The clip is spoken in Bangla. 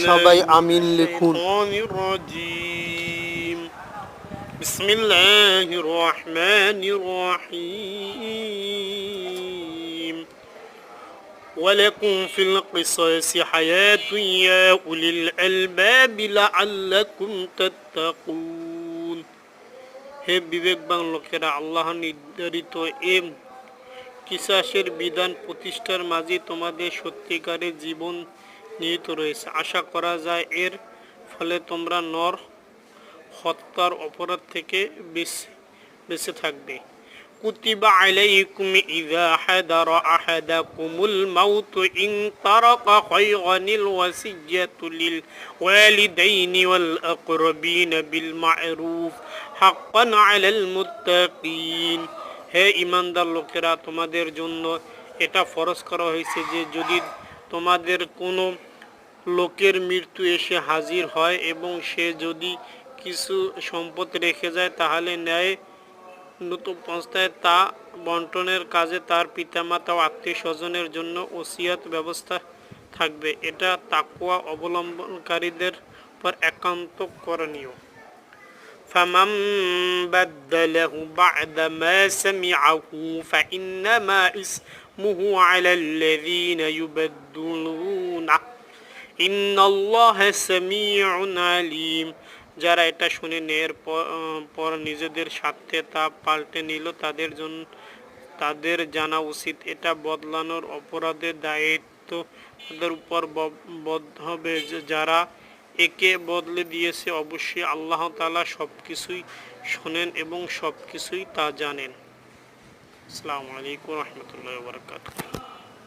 সবাই আমিন লিখুন। বিসমিল্লাহির রহমানির রহিম। ওয়ালাকুম ফিল কিসাসি হায়াতুন ইয়া উলিল আলবাবি লাআল্লাকুম তাত্তাকুন। হে বিবেকবান লোকেরা, আল্লাহ নির্ধারিত কিসাসের বিধান প্রতিষ্ঠার মাঝে তোমাদের সত্যিকারের জীবন নিহিত রয়েছে। আশা করা যায় এর ফলে তোমরা নর হত্যার অপরাধ থেকে বেঁচে থাকবে। কুতিবা আলাইকুম ইযা হাদারা আহাদাকুমুল মাউত ইন তারাকা খায়রানিল ওয়াসিয়্যাতু লিল ওয়ালিদাইনি ওয়াল আকরাবিন বিল মা'রুফ হাক্কান আলাল মুত্তাকিন। হে ঈমানদার লোকেরা, তোমাদের জন্য এটা ফরজ করা হয়েছে যে যদি তোমাদের কোনো লোকের মৃত্যু এসে হাজির হয় এবং সে যদি কিছু সম্পদ রেখে যায়, তাহলে ন্যায় পন্থায় তা বন্টনের কাজে তার পিতামাতা ও আত্মীয় স্বজনের জন্য ওসিয়ত ব্যবস্থা থাকবে। এটা তাকওয়া অবলম্বনকারীদের পর একান্ত করণীয়। فمن بدله بعد ما سمعه فإنما اسمه على الذين يبدلونه إن الله سميع عليم। যারা এটা শুনে নেয়ার পর নিজেদের স্বার্থে তা পাল্টে নিল, তাদের জানা উচিত এটা বদলানোর অপরাধের দায়িত্ব তাদের উপর বদ্ধ হবে। যারা একে বদলে দিয়েছে, অবশ্যই আল্লাহ তাআলা সবকিছুই শোনেন এবং সবকিছুই তা জানেন। আসসালামু আলাইকুম ওয়া রাহমাতুল্লাহি ওয়া বারাকাতুহু।